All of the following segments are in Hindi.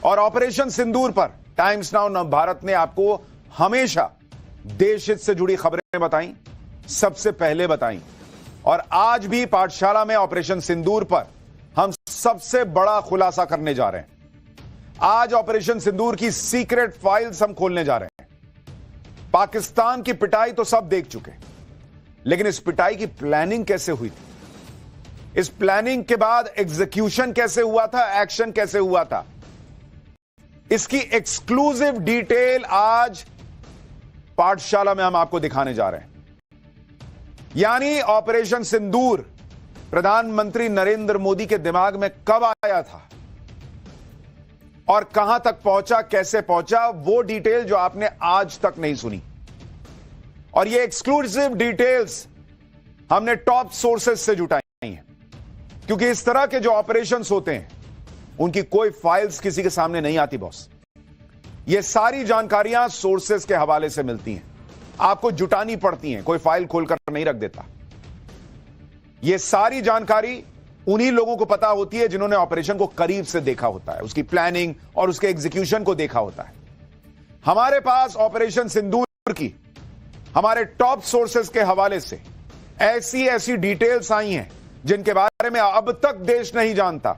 और ऑपरेशन सिंदूर पर टाइम्स नाउ नव भारत ने आपको हमेशा देश हित से जुड़ी खबरें बताई, सबसे पहले बताई। और आज भी पाठशाला में ऑपरेशन सिंदूर पर हम सबसे बड़ा खुलासा करने जा रहे हैं। आज ऑपरेशन सिंदूर की सीक्रेट फाइल्स हम खोलने जा रहे हैं। पाकिस्तान की पिटाई तो सब देख चुके, लेकिन इस पिटाई की प्लानिंग कैसे हुई थी, इस प्लानिंग के बाद एग्जीक्यूशन कैसे हुआ था, एक्शन कैसे हुआ था, इसकी एक्सक्लूसिव डिटेल आज पाठशाला में हम आपको दिखाने जा रहे हैं। यानी ऑपरेशन सिंदूर प्रधानमंत्री नरेंद्र मोदी के दिमाग में कब आया था और कहां तक पहुंचा, कैसे पहुंचा, वो डिटेल जो आपने आज तक नहीं सुनी। और ये एक्सक्लूसिव डिटेल्स हमने टॉप सोर्सेस से जुटाई हैं, क्योंकि इस तरह के जो ऑपरेशंस होते हैं उनकी कोई फाइल्स किसी के सामने नहीं आती बॉस। ये सारी जानकारियां सोर्सेस के हवाले से मिलती हैं, आपको जुटानी पड़ती हैं, कोई फाइल खोलकर नहीं रख देता। ये सारी जानकारी उन्हीं लोगों को पता होती है जिन्होंने ऑपरेशन को करीब से देखा होता है, उसकी प्लानिंग और उसके एग्जीक्यूशन को देखा होता है। हमारे पास ऑपरेशन सिंदूर की हमारे टॉप सोर्सेस के हवाले से ऐसी ऐसी डिटेल्स आई हैं जिनके बारे में अब तक देश नहीं जानता।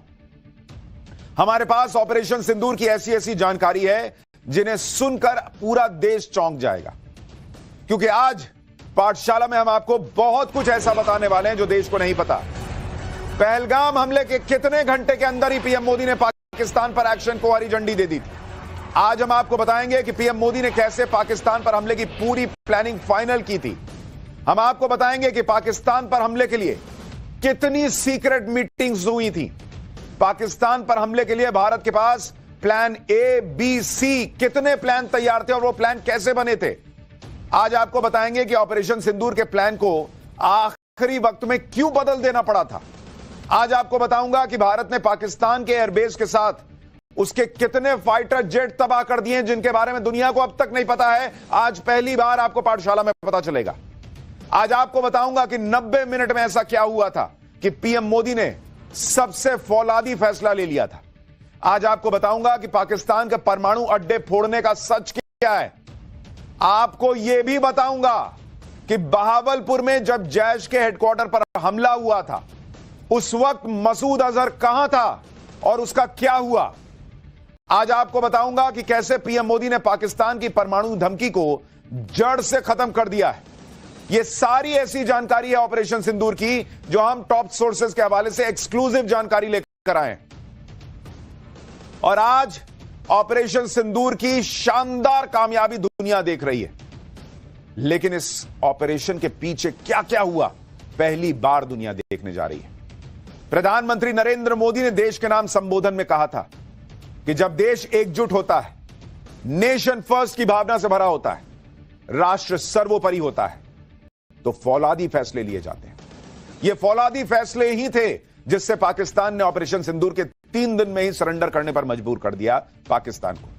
हमारे पास ऑपरेशन सिंदूर की ऐसी ऐसी जानकारी है जिन्हें सुनकर पूरा देश चौंक जाएगा, क्योंकि आज पाठशाला में हम आपको बहुत कुछ ऐसा बताने वाले हैं जो देश को नहीं पता। पहलगाम हमले के कितने घंटे के अंदर ही पीएम मोदी ने पाकिस्तान पर एक्शन को हरी झंडी दे दी थी। आज हम आपको बताएंगे कि पीएम मोदी ने कैसे पाकिस्तान पर हमले की पूरी प्लानिंग फाइनल की थी। हम आपको बताएंगे कि पाकिस्तान पर हमले के लिए कितनी सीक्रेट मीटिंग्स हुई थी। पाकिस्तान पर हमले के लिए भारत के पास प्लान ए, बी, सी कितने प्लान तैयार थे और वो प्लान कैसे बने थे। आज आपको बताएंगे कि ऑपरेशन सिंदूर के प्लान को आखिरी वक्त में क्यों बदल देना पड़ा था। आज आपको बताऊंगा कि भारत ने पाकिस्तान के एयरबेस के साथ उसके कितने फाइटर जेट तबाह कर दिए जिनके बारे में दुनिया को अब तक नहीं पता है। आज पहली बार आपको पाठशाला में पता चलेगा। आज आपको बताऊंगा कि 90 मिनट में ऐसा क्या हुआ था कि पीएम मोदी ने सबसे फौलादी फैसला ले लिया था। आज आपको बताऊंगा कि पाकिस्तान के परमाणु अड्डे फोड़ने का सच क्या है। आपको यह भी बताऊंगा कि बहावलपुर में जब जैश के हेडक्वार्टर पर हमला हुआ था उस वक्त मसूद अजहर कहां था और उसका क्या हुआ। आज आपको बताऊंगा कि कैसे पीएम मोदी ने पाकिस्तान की परमाणु धमकी को जड़ से खत्म कर दिया है। यह सारी ऐसी जानकारी है ऑपरेशन सिंदूर की जो हम टॉप सोर्सेस के हवाले से एक्सक्लूसिव जानकारी लेकर आए हैं। और आज ऑपरेशन सिंदूर की शानदार कामयाबी दुनिया देख रही है, लेकिन इस ऑपरेशन के पीछे क्या क्या हुआ पहली बार दुनिया देखने जा रही है। प्रधानमंत्री नरेंद्र मोदी ने देश के नाम संबोधन में कहा था कि जब देश एकजुट होता है, नेशन फर्स्ट की भावना से भरा होता है, राष्ट्र सर्वोपरि होता है, तो फौलादी फैसले लिए जाते हैं। ये फौलादी फैसले ही थे जिससे पाकिस्तान ने ऑपरेशन सिंदूर के 3 दिन में ही सरेंडर करने पर मजबूर कर दिया पाकिस्तान को।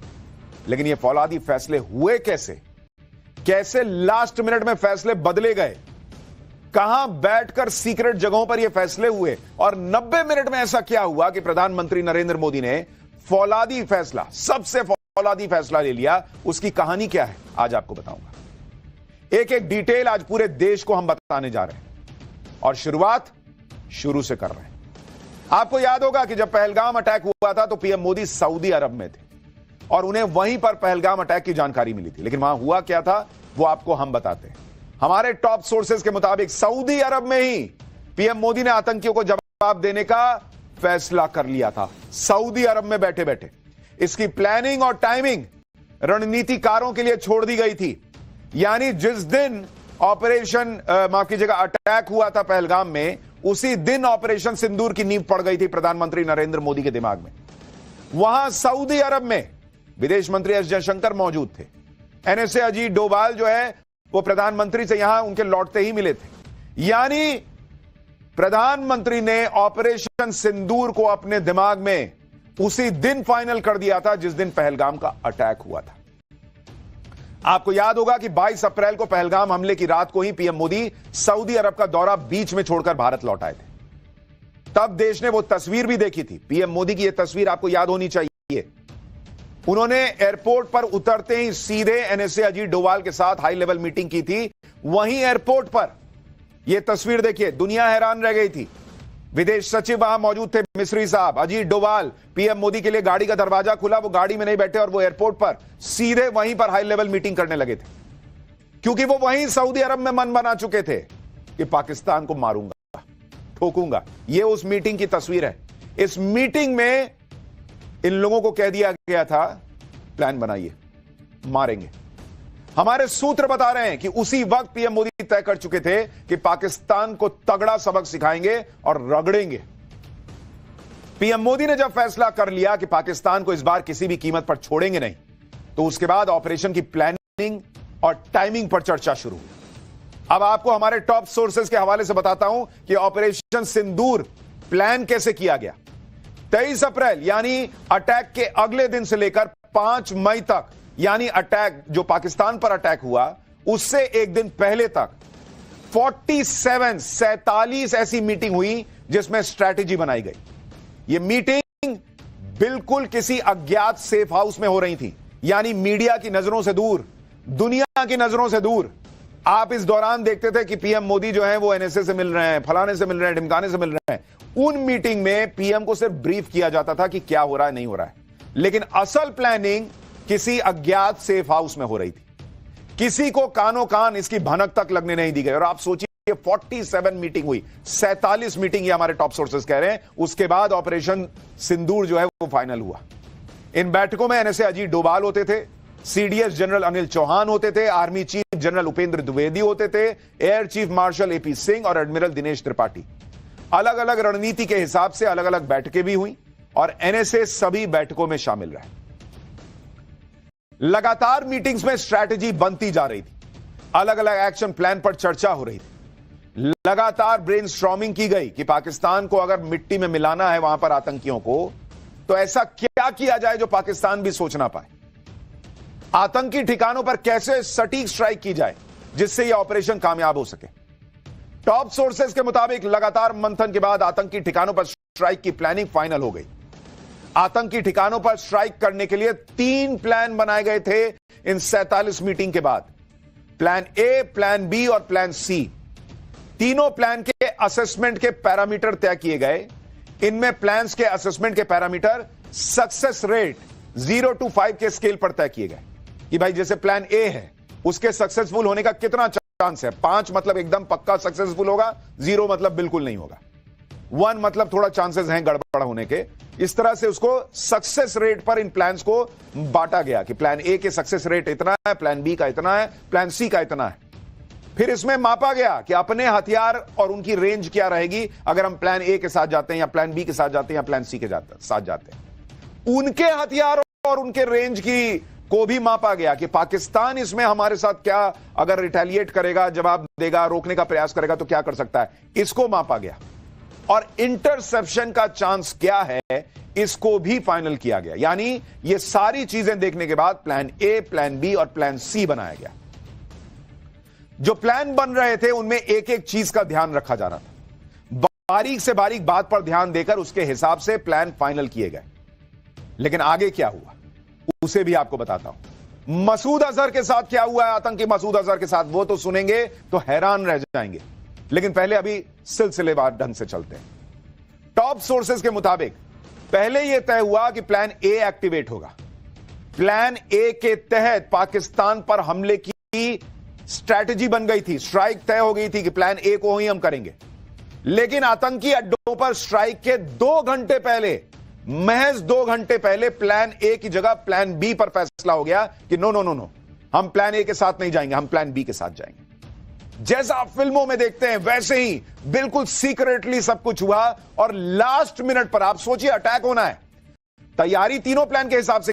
लेकिन ये फौलादी फैसले हुए कैसे, कैसे लास्ट मिनट में फैसले बदले गए, कहां बैठकर सीक्रेट जगहों पर ये फैसले हुए और 90 मिनट में ऐसा क्या हुआ कि प्रधानमंत्री नरेंद्र मोदी ने फौलादी फैसला, सबसे फौलादी फैसला ले लिया। उसकी कहानी क्या है आज आपको बताऊंगा। एक एक डिटेल आज पूरे देश को हम बताने जा रहे हैं और शुरुआत शुरू से कर रहे हैं। आपको याद होगा कि जब पहलगाम अटैक हुआ था तो पीएम मोदी सऊदी अरब में थे और उन्हें वहीं पर पहलगाम अटैक की जानकारी मिली थी। लेकिन वहां हुआ क्या था वो आपको हम बताते हैं। हमारे टॉप सोर्सेस के मुताबिक सऊदी अरब में ही पीएम मोदी ने आतंकियों को जवाब देने का फैसला कर लिया था। सऊदी अरब में बैठे बैठे इसकी प्लानिंग और टाइमिंग रणनीतिकारों के लिए छोड़ दी गई थी। यानी जिस दिन ऑपरेशन माफ कीजिएगा अटैक हुआ था पहलगाम में, उसी दिन ऑपरेशन सिंदूर की नींव पड़ गई थी प्रधानमंत्री नरेंद्र मोदी के दिमाग में। वहां सऊदी अरब में विदेश मंत्री एस जयशंकर मौजूद थे। एनएसए अजीत डोभाल जो है वो प्रधानमंत्री से यहां उनके लौटते ही मिले थे। यानी प्रधानमंत्री ने ऑपरेशन सिंदूर को अपने दिमाग में उसी दिन फाइनल कर दिया था जिस दिन पहलगाम का अटैक हुआ था। आपको याद होगा कि 22 अप्रैल को पहलगाम हमले की रात को ही पीएम मोदी सऊदी अरब का दौरा बीच में छोड़कर भारत लौट आए थे। तब देश ने वो तस्वीर भी देखी थी। पीएम मोदी की यह तस्वीर आपको याद होनी चाहिए। उन्होंने एयरपोर्ट पर उतरते ही सीधे एनएसए अजीत डोभाल के साथ हाई लेवल मीटिंग की थी। वहीं एयरपोर्ट पर यह तस्वीर देखिए, दुनिया हैरान रह गई थी। विदेश सचिव वहां मौजूद थे, मिस्री साहब, अजीत डोभाल, पीएम मोदी के लिए गाड़ी का दरवाजा खुला, वो गाड़ी में नहीं बैठे और वो एयरपोर्ट पर सीधे वहीं पर हाई लेवल मीटिंग करने लगे थे, क्योंकि वो वहीं सऊदी अरब में मन बना चुके थे कि पाकिस्तान को मारूंगा, ठोकूंगा। ये उस मीटिंग की तस्वीर है। इस मीटिंग में इन लोगों को कह दिया गया था, प्लान बनाइए, मारेंगे। हमारे सूत्र बता रहे हैं कि उसी वक्त पीएम मोदी तय कर चुके थे कि पाकिस्तान को तगड़ा सबक सिखाएंगे और रगड़ेंगे। पीएम मोदी ने जब फैसला कर लिया कि पाकिस्तान को इस बार किसी भी कीमत पर छोड़ेंगे नहीं, तो उसके बाद ऑपरेशन की प्लानिंग और टाइमिंग पर चर्चा शुरू हुई। अब आपको हमारे टॉप सोर्सेज के हवाले से बताता हूं कि ऑपरेशन सिंदूर प्लान कैसे किया गया। 23 अप्रैल यानी अटैक के अगले दिन से लेकर 5 मई तक, यानी अटैक जो पाकिस्तान पर अटैक हुआ उससे एक दिन पहले तक 47 ऐसी मीटिंग हुई जिसमें स्ट्रैटेजी बनाई गई। यह मीटिंग बिल्कुल किसी अज्ञात सेफ हाउस में हो रही थी, यानी मीडिया की नजरों से दूर, दुनिया की नजरों से दूर। आप इस दौरान देखते थे कि पीएम मोदी जो है वो एनएसए से मिल रहे हैं, फलाने से मिल रहे हैं, ढिमकाने से मिल रहे हैं। उन मीटिंग में पीएम को सिर्फ ब्रीफ किया जाता था कि क्या हो रहा है, नहीं हो रहा है, लेकिन असल प्लानिंग किसी अज्ञात सेफ हाउस में हो रही थी। किसी को कानो कान इसकी भनक तक लगने नहीं दी गई। और आप सोचिए 47 मीटिंग हुई, 47 मीटिंग, ये हमारे टॉप सोर्सेस कह रहे हैं। उसके बाद ऑपरेशन सिंदूर जो है वो फाइनल हुआ। इन बैठकों में एनएसए अजीत डोभाल होते थे, सीडीएस जनरल अनिल चौहान होते थे, army chief general Upendra Dwivedi होते थे, air chief marshal AP Singh और एडमिरल दिनेश त्रिपाठी। अलग अलग रणनीति के हिसाब से अलग अलग बैठकें भी हुई और एनएसए सभी बैठकों में शामिल रहे। लगातार मीटिंग्स में स्ट्रैटेजी बनती जा रही थी, अलग अलग एक्शन प्लान पर चर्चा हो रही थी, लगातार ब्रेनस्टॉर्मिंग की गई कि पाकिस्तान को अगर मिट्टी में मिलाना है वहां पर आतंकियों को, तो ऐसा क्या किया जाए जो पाकिस्तान भी सोच ना पाए। आतंकी ठिकानों पर कैसे सटीक स्ट्राइक की जाए जिससे यह ऑपरेशन कामयाब हो सके। टॉप सोर्सेस के मुताबिक लगातार मंथन के बाद आतंकी ठिकानों पर स्ट्राइक की प्लानिंग फाइनल हो गई। आतंकी ठिकानों पर स्ट्राइक करने के लिए 3 प्लान बनाए गए थे इन 47 मीटिंग के बाद, प्लान ए, प्लान बी और प्लान सी। तीनों प्लान के असेसमेंट के पैरामीटर तय किए गए। इनमें प्लान्स के असेसमेंट के पैरामीटर सक्सेस रेट 0 to 5 के स्केल पर तय किए गए कि भाई जैसे प्लान ए है उसके सक्सेसफुल होने का कितना चांस है। 5 मतलब एकदम पक्का सक्सेसफुल होगा, 0 मतलब बिल्कुल नहीं होगा, 1 मतलब थोड़ा चांसेस हैं गड़बड़ होने के। इस तरह से उसको सक्सेस रेट पर इन प्लान्स को बांटा गया कि प्लान ए के सक्सेस रेट इतना है, प्लान बी का इतना है, प्लान सी का इतना है। फिर इसमें मापा गया कि अपने हथियार और उनकी रेंज क्या रहेगी अगर हम प्लान ए के साथ जाते हैं या प्लान बी के साथ जाते हैं या प्लान सी के साथ जाते हैं। उनके हथियार और उनके रेंज की को भी मापा गया कि पाकिस्तान इसमें हमारे साथ क्या अगर रिटेलिएट करेगा, जवाब देगा, रोकने का प्रयास करेगा तो क्या कर सकता है, इसको मापा गया। और इंटरसेप्शन का चांस क्या है इसको भी फाइनल किया गया। यानी ये सारी चीजें देखने के बाद प्लान ए, प्लान बी और प्लान सी बनाया गया। जो प्लान बन रहे थे उनमें एक एक चीज का ध्यान रखा जा रहा था, बारीक से बारीक बात पर ध्यान देकर उसके हिसाब से प्लान फाइनल किए गए। लेकिन आगे क्या हुआ उसे भी आपको बताता हूं। मसूद अजहर के साथ क्या हुआ है, आतंकी मसूद अजहर के साथ, वो तो सुनेंगे तो हैरान रह जाएंगे। लेकिन पहले अभी सिलसिलेवार ढंग से चलते हैं। टॉप सोर्सेज के मुताबिक पहले यह तय हुआ कि प्लान ए एक्टिवेट होगा। प्लान ए के तहत पाकिस्तान पर हमले की स्ट्रैटेजी बन गई थी, स्ट्राइक तय हो गई थी कि प्लान ए को ही हम करेंगे। लेकिन आतंकी अड्डों पर स्ट्राइक के 2 घंटे पहले, महज 2 घंटे पहले प्लान ए की जगह प्लान बी पर फैसला हो गया कि नो नो नो नो, हम प्लान ए के साथ नहीं जाएंगे, हम प्लान बी के साथ जाएंगे। जैसा आप फिल्मों में देखते हैं वैसे ही बिल्कुल सीक्रेटली सब कुछ हुआ और लास्ट मिनट पर आप सोचिए अटैक होना है, तैयारी तीनों प्लान के हिसाब से